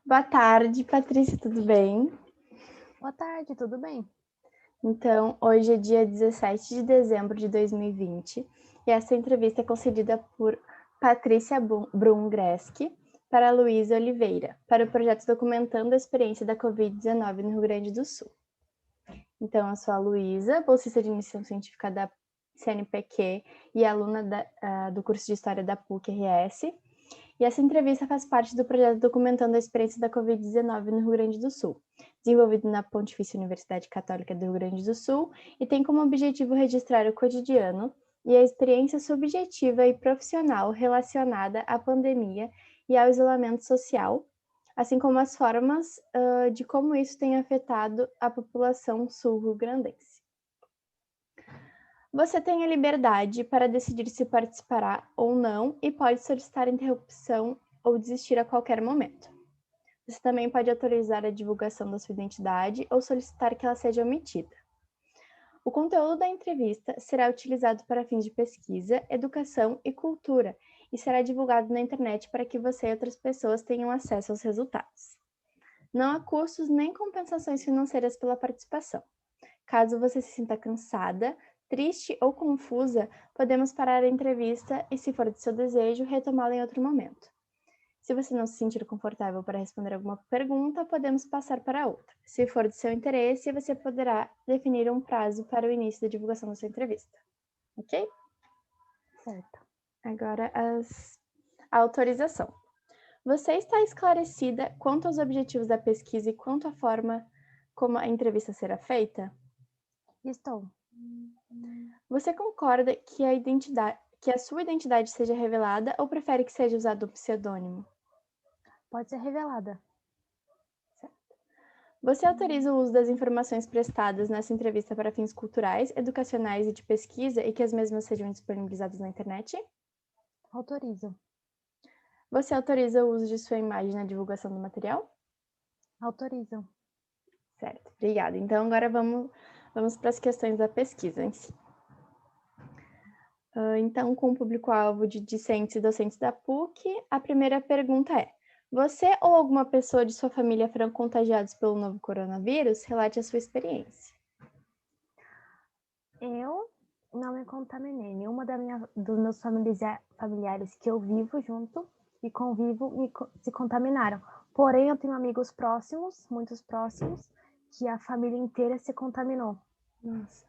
Boa tarde, Patrícia, tudo bem? Boa tarde, tudo bem? Então, hoje é dia 17 de dezembro de 2020 e essa entrevista é concedida por Patrícia Brungreski para Luísa Oliveira, para o projeto Documentando a Experiência da Covid-19 no Rio Grande do Sul. Então, eu sou a Luísa, bolsista de iniciação científica da CNPq e aluna do curso de História da PUC-RS. E essa entrevista faz parte do projeto Documentando a Experiência da Covid-19 no Rio Grande do Sul, desenvolvido na Pontifícia Universidade Católica do Rio Grande do Sul, e tem como objetivo registrar o cotidiano e a experiência subjetiva e profissional relacionada à pandemia e ao isolamento social, assim como as formas de como isso tem afetado a população sul-rio-grandense. Você tem a liberdade para decidir se participará ou não e pode solicitar interrupção ou desistir a qualquer momento. Você também pode autorizar a divulgação da sua identidade ou solicitar que ela seja omitida. O conteúdo da entrevista será utilizado para fins de pesquisa, educação e cultura e será divulgado na internet para que você e outras pessoas tenham acesso aos resultados. Não há custos nem compensações financeiras pela participação. Caso você se sinta cansada, triste ou confusa, podemos parar a entrevista e, se for de seu desejo, retomá-la em outro momento. Se você não se sentir confortável para responder alguma pergunta, podemos passar para outra. Se for de seu interesse, você poderá definir um prazo para o início da divulgação da sua entrevista. Ok? Certo. Agora a autorização. Você está esclarecida quanto aos objetivos da pesquisa e quanto à forma como a entrevista será feita? Estou. Você concorda que a sua identidade seja revelada ou prefere que seja usado um pseudônimo? Pode ser revelada. Você autoriza o uso das informações prestadas nessa entrevista para fins culturais, educacionais e de pesquisa e que as mesmas sejam disponibilizadas na internet? Autorizo. Você autoriza o uso de sua imagem na divulgação do material? Autorizo. Certo, obrigada. Então agora vamos para as questões da pesquisa em si. Então, com o público-alvo de discentes e docentes da PUC, a primeira pergunta é: você ou alguma pessoa de sua família foram contagiados pelo novo coronavírus? Relate a sua experiência. Eu não me contaminei. Nenhuma dos meus familiares que eu vivo junto e convivo se contaminaram. Porém, eu tenho amigos próximos, muitos próximos, que a família inteira se contaminou. Nossa,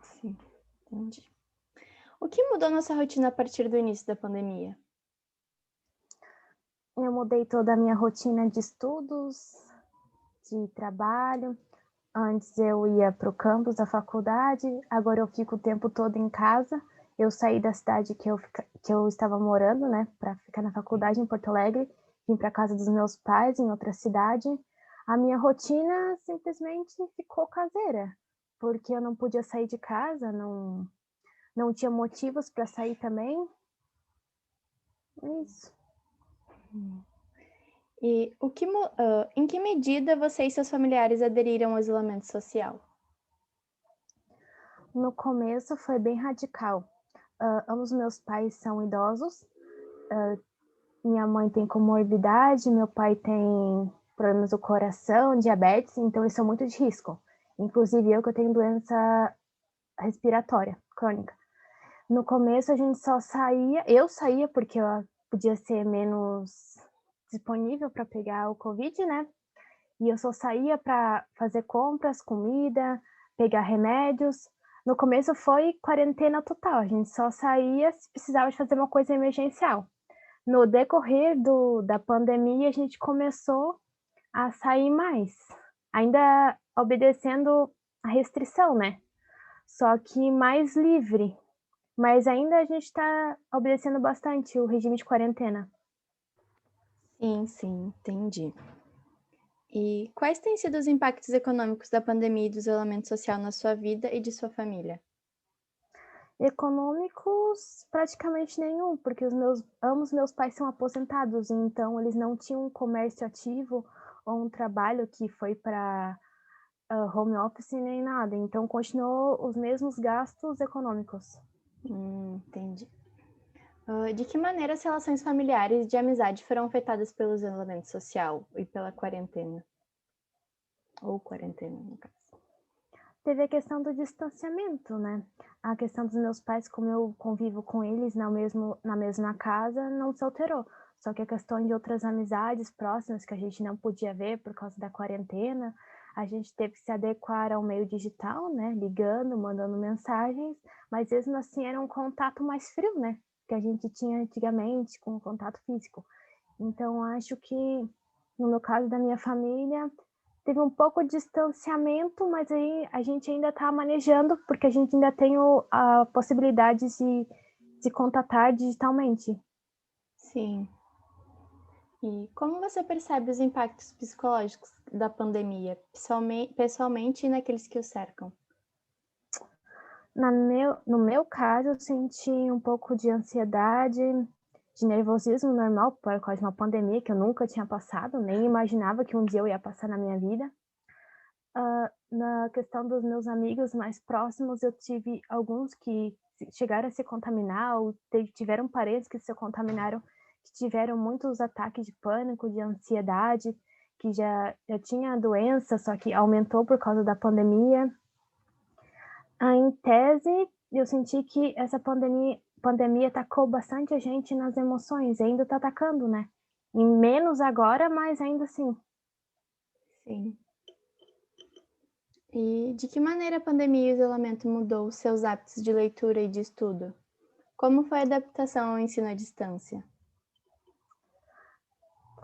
sim, entendi. O que mudou nossa rotina a partir do início da pandemia? Eu mudei toda a minha rotina de estudos, de trabalho. Antes eu ia para o campus da faculdade, agora eu fico o tempo todo em casa. Eu saí da cidade que eu estava morando, né, para ficar na faculdade em Porto Alegre, vim para casa dos meus pais em outra cidade. A minha rotina simplesmente ficou caseira, porque eu não podia sair de casa, não tinha motivos para sair também. É isso. E em que medida você e seus familiares aderiram ao isolamento social? No começo foi bem radical. Ambos meus pais são idosos. Minha mãe tem comorbidade, meu pai tem problemas do coração, diabetes, então eles são muito de risco. Inclusive eu que eu tenho doença respiratória crônica. No começo a gente só saía, eu saía porque eu podia ser menos disponível para pegar o Covid, né? E eu só saía para fazer compras, comida, pegar remédios. No começo foi quarentena total, a gente só saía se precisava de fazer uma coisa emergencial. No decorrer da pandemia, a gente começou a sair mais, ainda obedecendo a restrição, né? Só que mais livre. Mas ainda a gente está obedecendo bastante o regime de quarentena. Sim, entendi. E quais têm sido os impactos econômicos da pandemia e do isolamento social na sua vida e de sua família? Econômicos, praticamente nenhum, porque ambos meus pais são aposentados, então eles não tinham um comércio ativo ou um trabalho que foi para home office nem nada, então continuou os mesmos gastos econômicos. Entendi. De que maneira as relações familiares e de amizade foram afetadas pelo isolamento social e pela quarentena? Ou quarentena, no caso. Teve a questão do distanciamento, né? A questão dos meus pais, como eu convivo com eles na mesma casa, não se alterou. Só que a questão de outras amizades próximas que a gente não podia ver por causa da quarentena, a gente teve que se adequar ao meio digital, né? Ligando, mandando mensagens, mas mesmo assim era um contato mais frio, né? Que a gente tinha antigamente com o contato físico. Então, acho que, no meu caso da minha família, teve um pouco de distanciamento, mas aí a gente ainda está manejando, porque a gente ainda tem a possibilidade de contatar digitalmente. Sim. E como você percebe os impactos psicológicos da pandemia, pessoalmente e naqueles que o cercam? No meu caso, eu senti um pouco de ansiedade, de nervosismo normal por causa de uma pandemia que eu nunca tinha passado, nem imaginava que um dia eu ia passar na minha vida. Na questão dos meus amigos mais próximos, eu tive alguns que chegaram a se contaminar ou tiveram parentes que se contaminaram, que tiveram muitos ataques de pânico, de ansiedade, que já tinha a doença, só que aumentou por causa da pandemia. Em tese, eu senti que essa pandemia atacou bastante a gente nas emoções, ainda está atacando, né? E menos agora, mas ainda assim. Sim. E de que maneira a pandemia e o isolamento mudou os seus hábitos de leitura e de estudo? Como foi a adaptação ao ensino à distância?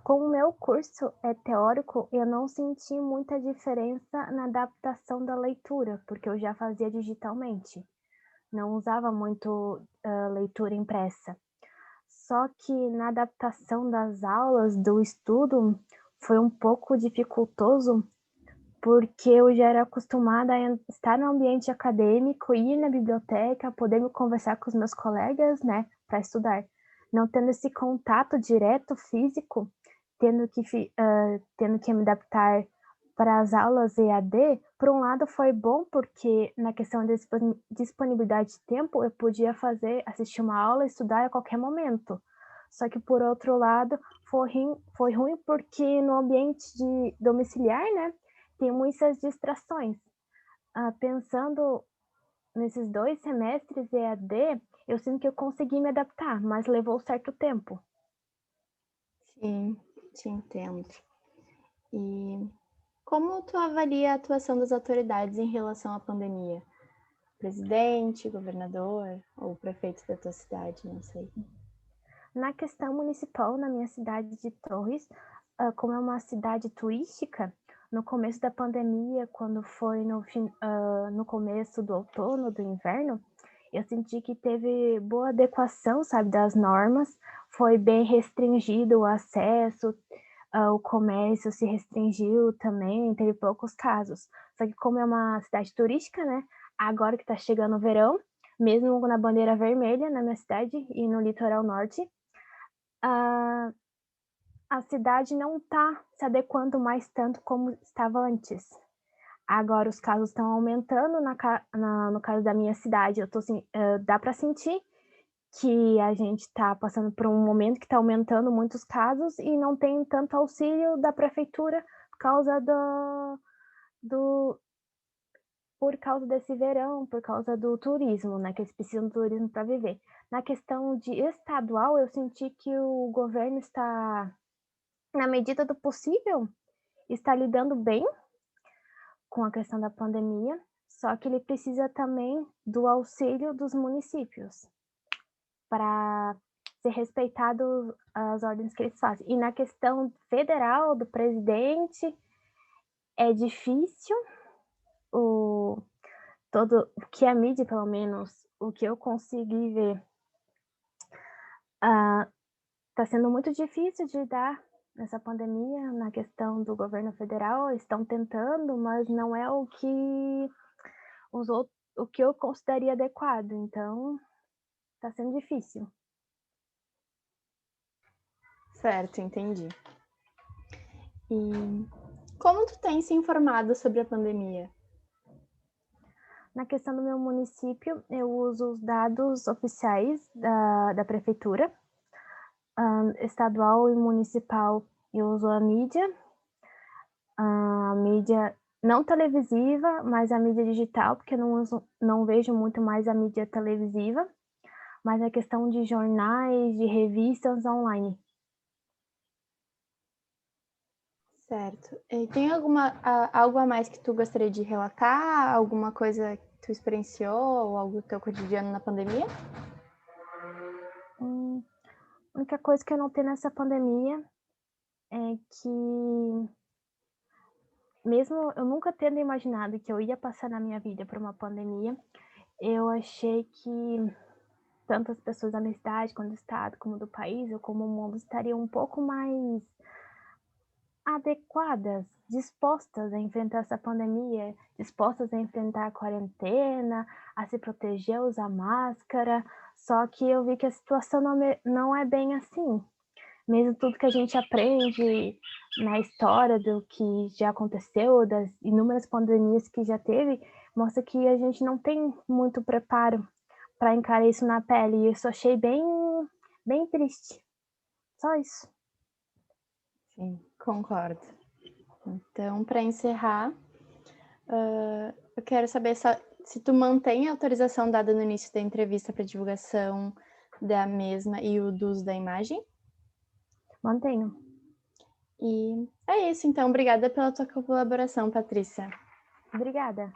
Com o meu curso teórico, eu não senti muita diferença na adaptação da leitura, porque eu já fazia digitalmente. Não usava muito leitura impressa. Só que na adaptação das aulas, do estudo, foi um pouco dificultoso, porque eu já era acostumada a estar no ambiente acadêmico, ir na biblioteca, poder me conversar com os meus colegas, né, para estudar. Não tendo esse contato direto físico, tendo que me adaptar para as aulas EAD, por um lado foi bom, porque na questão de disponibilidade de tempo, eu podia assistir uma aula e estudar a qualquer momento. Só que, por outro lado, foi ruim porque no ambiente domiciliar, né, tem muitas distrações. Pensando nesses 2 semestres EAD, eu sinto que eu consegui me adaptar, mas levou certo tempo. Sim, te entendo. E como tu avalia a atuação das autoridades em relação à pandemia? Presidente, governador ou prefeito da tua cidade, não sei. Na questão municipal, na minha cidade de Torres, como é uma cidade turística, no começo da pandemia, quando foi no começo do outono, do inverno, eu senti que teve boa adequação, sabe, das normas, foi bem restringido o acesso, o comércio se restringiu também, teve poucos casos. Só que como é uma cidade turística, né, agora que está chegando o verão, mesmo na bandeira vermelha na minha cidade e no litoral norte, a cidade não está se adequando mais tanto como estava antes. Agora os casos estão aumentando no caso da minha cidade, dá para sentir que a gente está passando por um momento que está aumentando muitos casos e não tem tanto auxílio da prefeitura por causa do por causa desse verão, por causa do turismo, né, que eles precisam do turismo para viver. Na questão de estadual, eu senti que o governo está, na medida do possível, está lidando bem com a questão da pandemia, só que ele precisa também do auxílio dos municípios para ser respeitado as ordens que eles fazem. E na questão federal do presidente, é difícil o o que a mídia, pelo menos, o que eu consegui ver, está sendo muito difícil de lidar nessa pandemia, na questão do governo federal, eles estão tentando, mas não é o que eu consideraria adequado, então está sendo difícil. Certo, entendi. E como tu tem se informado sobre a pandemia? Na questão do meu município, eu uso os dados oficiais da prefeitura, estadual e municipal, eu uso a mídia não televisiva, mas a mídia digital, porque eu não vejo muito mais a mídia televisiva, mas a questão de jornais, de revistas online. Certo. E tem algo a mais que tu gostaria de relatar? Alguma coisa que tu experienciou ou algo do teu cotidiano na pandemia? A única coisa que eu notei nessa pandemia é que, mesmo eu nunca tendo imaginado que eu ia passar na minha vida por uma pandemia, eu achei que tanto as pessoas da minha cidade, quanto do estado, como do país, ou como o mundo, estariam um pouco mais adequadas, dispostas a enfrentar essa pandemia, dispostas a enfrentar a quarentena, a se proteger, usar máscara. Só que eu vi que a situação não é bem assim. Mesmo tudo que a gente aprende na história do que já aconteceu, das inúmeras pandemias que já teve, mostra que a gente não tem muito preparo para encarar isso na pele. E isso eu achei bem triste. Só isso. Sim, concordo. Então, para encerrar, eu quero saber se tu mantém a autorização dada no início da entrevista para divulgação da mesma e o do uso da imagem. Mantenho. E é isso, então. Obrigada pela tua colaboração, Patrícia. Obrigada.